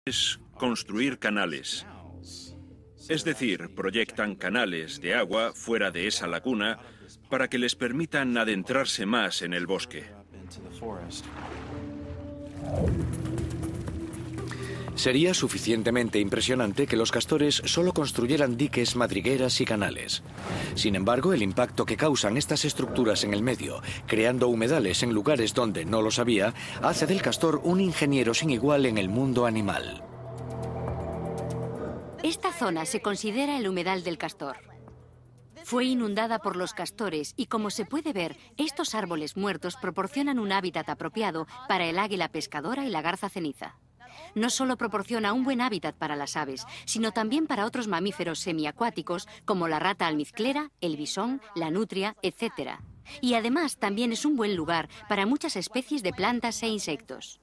Es construir canales. Es decir, proyectan canales de agua fuera de esa laguna para que les permitan adentrarse más en el bosque. Sería suficientemente impresionante que los castores solo construyeran diques, madrigueras y canales. Sin embargo, el impacto que causan estas estructuras en el medio, creando humedales en lugares donde no los había, hace del castor un ingeniero sin igual en el mundo animal. Esta zona se considera el humedal del castor. Fue inundada por los castores y, como se puede ver, estos árboles muertos proporcionan un hábitat apropiado para el águila pescadora y la garza ceniza. No solo proporciona un buen hábitat para las aves, sino también para otros mamíferos semiacuáticos como la rata almizclera, el bisón, la nutria, etc. Y además también es un buen lugar para muchas especies de plantas e insectos.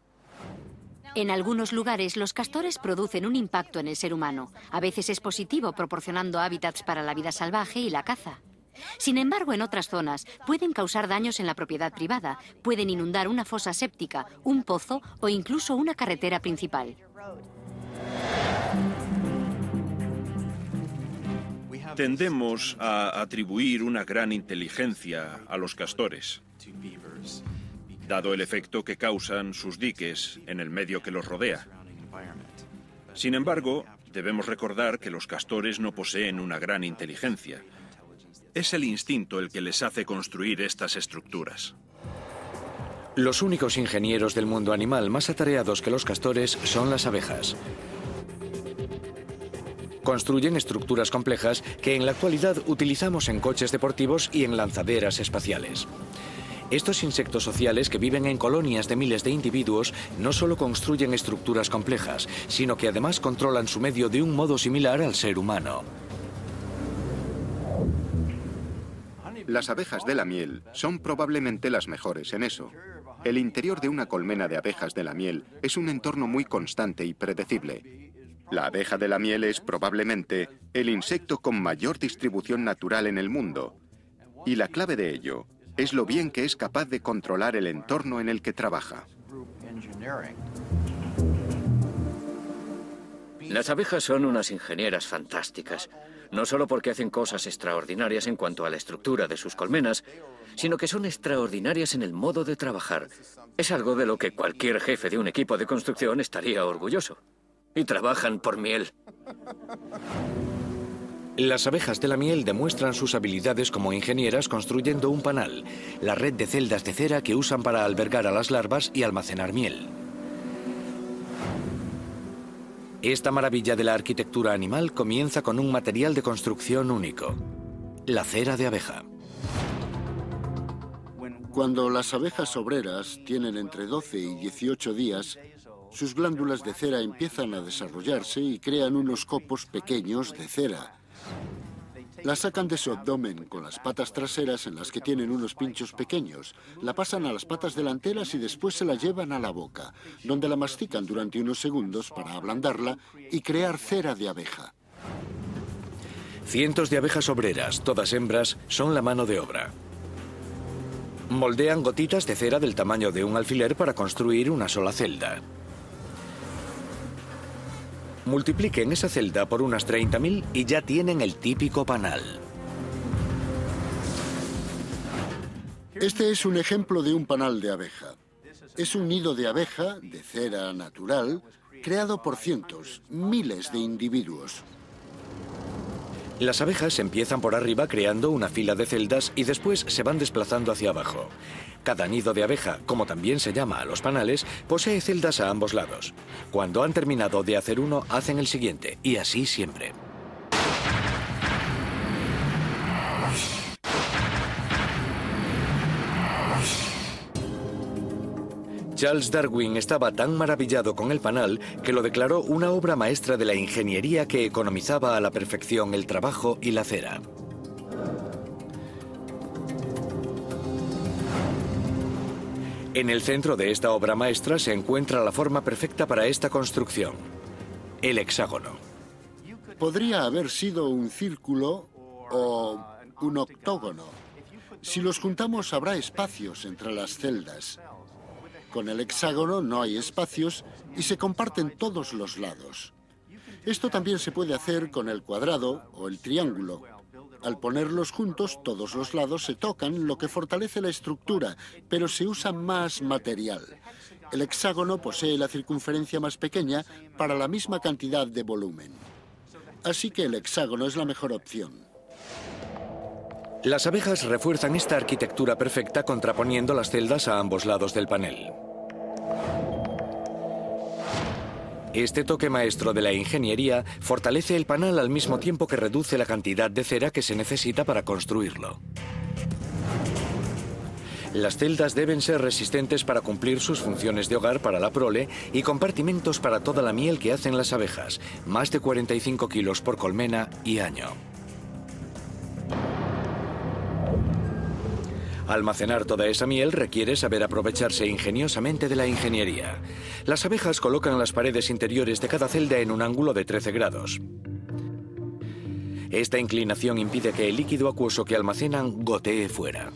En algunos lugares los castores producen un impacto en el ser humano. A veces es positivo, proporcionando hábitats para la vida salvaje y la caza. Sin embargo, en otras zonas pueden causar daños en la propiedad privada, pueden inundar una fosa séptica, un pozo o incluso una carretera principal. Tendemos a atribuir una gran inteligencia a los castores, dado el efecto que causan sus diques en el medio que los rodea. Sin embargo, debemos recordar que los castores no poseen una gran inteligencia. Es el instinto el que les hace construir estas estructuras. Los únicos ingenieros del mundo animal más atareados que los castores son las abejas. Construyen estructuras complejas que en la actualidad utilizamos en coches deportivos y en lanzaderas espaciales. Estos insectos sociales que viven en colonias de miles de individuos no solo construyen estructuras complejas, sino que además controlan su medio de un modo similar al ser humano. Las abejas de la miel son probablemente las mejores en eso. El interior de una colmena de abejas de la miel es un entorno muy constante y predecible. La abeja de la miel es probablemente el insecto con mayor distribución natural en el mundo. Y la clave de ello es lo bien que es capaz de controlar el entorno en el que trabaja. Las abejas son unas ingenieras fantásticas, no solo porque hacen cosas extraordinarias en cuanto a la estructura de sus colmenas, sino que son extraordinarias en el modo de trabajar. Es algo de lo que cualquier jefe de un equipo de construcción estaría orgulloso. Y trabajan por miel. Las abejas de la miel demuestran sus habilidades como ingenieras construyendo un panal, la red de celdas de cera que usan para albergar a las larvas y almacenar miel. Esta maravilla de la arquitectura animal comienza con un material de construcción único, la cera de abeja. Cuando las abejas obreras tienen entre 12 y 18 días, sus glándulas de cera empiezan a desarrollarse y crean unos copos pequeños de cera. La sacan de su abdomen con las patas traseras en las que tienen unos pinchos pequeños, la pasan a las patas delanteras y después se la llevan a la boca, donde la mastican durante unos segundos para ablandarla y crear cera de abeja. Cientos de abejas obreras, todas hembras, son la mano de obra. Moldean gotitas de cera del tamaño de un alfiler para construir una sola celda. Multipliquen esa celda por unas 30.000 y ya tienen el típico panal. Este es un ejemplo de un panal de abeja. Es un nido de abeja, de cera natural, creado por cientos, miles de individuos. Las abejas empiezan por arriba creando una fila de celdas y después se van desplazando hacia abajo. Cada nido de abeja, como también se llama a los panales, posee celdas a ambos lados. Cuando han terminado de hacer uno, hacen el siguiente, y así siempre. Charles Darwin estaba tan maravillado con el panal que lo declaró una obra maestra de la ingeniería que economizaba a la perfección el trabajo y la cera. En el centro de esta obra maestra se encuentra la forma perfecta para esta construcción, el hexágono. Podría haber sido un círculo o un octógono. Si los juntamos habrá espacios entre las celdas. Con el hexágono no hay espacios y se comparten todos los lados. Esto también se puede hacer con el cuadrado o el triángulo. Al ponerlos juntos, todos los lados se tocan, lo que fortalece la estructura, pero se usa más material. El hexágono posee la circunferencia más pequeña para la misma cantidad de volumen. Así que el hexágono es la mejor opción. Las abejas refuerzan esta arquitectura perfecta contraponiendo las celdas a ambos lados del panel. Este toque maestro de la ingeniería fortalece el panal al mismo tiempo que reduce la cantidad de cera que se necesita para construirlo. Las celdas deben ser resistentes para cumplir sus funciones de hogar para la prole y compartimentos para toda la miel que hacen las abejas, más de 45 kilos por colmena y año. Almacenar toda esa miel requiere saber aprovecharse ingeniosamente de la ingeniería. Las abejas colocan las paredes interiores de cada celda en un ángulo de 13 grados. Esta inclinación impide que el líquido acuoso que almacenan gotee fuera.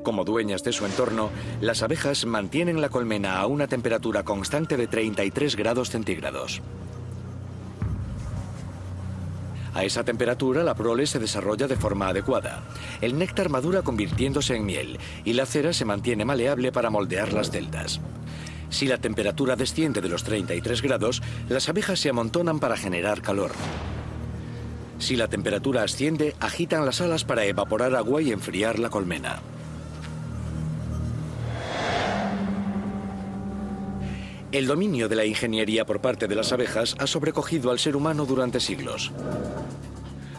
Como dueñas de su entorno, las abejas mantienen la colmena a una temperatura constante de 33 grados centígrados. A esa temperatura la prole se desarrolla de forma adecuada. El néctar madura convirtiéndose en miel y la cera se mantiene maleable para moldear las celdas. Si la temperatura desciende de los 33 grados, las abejas se amontonan para generar calor. Si la temperatura asciende, agitan las alas para evaporar agua y enfriar la colmena. El dominio de la ingeniería por parte de las abejas ha sobrecogido al ser humano durante siglos.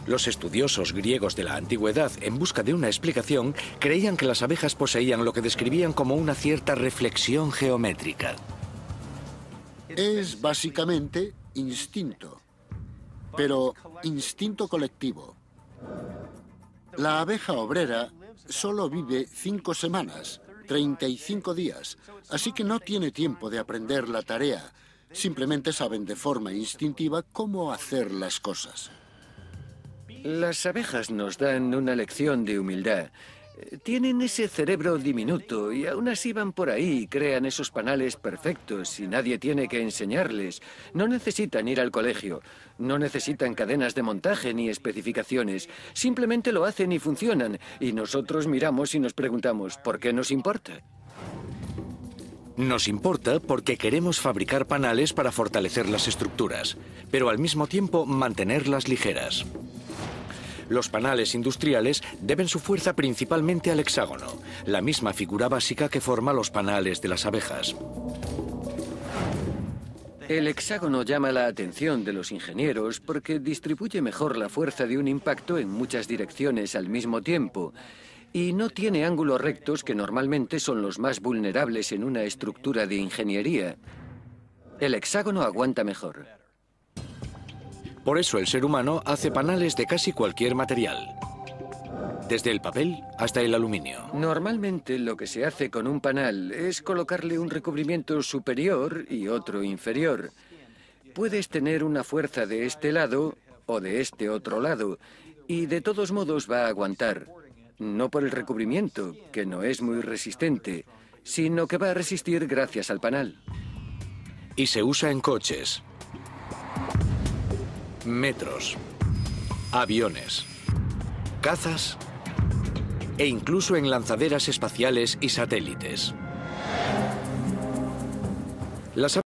Los estudiosos griegos de la antigüedad, en busca de una explicación, creían que las abejas poseían lo que describían como una cierta reflexión geométrica. Es básicamente instinto, pero instinto colectivo. La abeja obrera solo vive 5 semanas, 35 días, así que no tiene tiempo de aprender la tarea. Simplemente saben de forma instintiva cómo hacer las cosas. Las abejas nos dan una lección de humildad. Tienen ese cerebro diminuto y aún así van por ahí y crean esos panales perfectos y nadie tiene que enseñarles. No necesitan ir al colegio, no necesitan cadenas de montaje ni especificaciones. Simplemente lo hacen y funcionan. Y nosotros miramos y nos preguntamos, ¿por qué nos importa? Nos importa porque queremos fabricar panales para fortalecer las estructuras, pero al mismo tiempo mantenerlas ligeras. Los panales industriales deben su fuerza principalmente al hexágono, la misma figura básica que forma los panales de las abejas. El hexágono llama la atención de los ingenieros porque distribuye mejor la fuerza de un impacto en muchas direcciones al mismo tiempo y no tiene ángulos rectos que normalmente son los más vulnerables en una estructura de ingeniería. El hexágono aguanta mejor. Por eso el ser humano hace panales de casi cualquier material, desde el papel hasta el aluminio. Normalmente lo que se hace con un panal es colocarle un recubrimiento superior y otro inferior. Puedes tener una fuerza de este lado o de este otro lado y de todos modos va a aguantar. No por el recubrimiento, que no es muy resistente, sino que va a resistir gracias al panal. Y se usa en coches, metros, aviones, cazas e incluso en lanzaderas espaciales y satélites. Las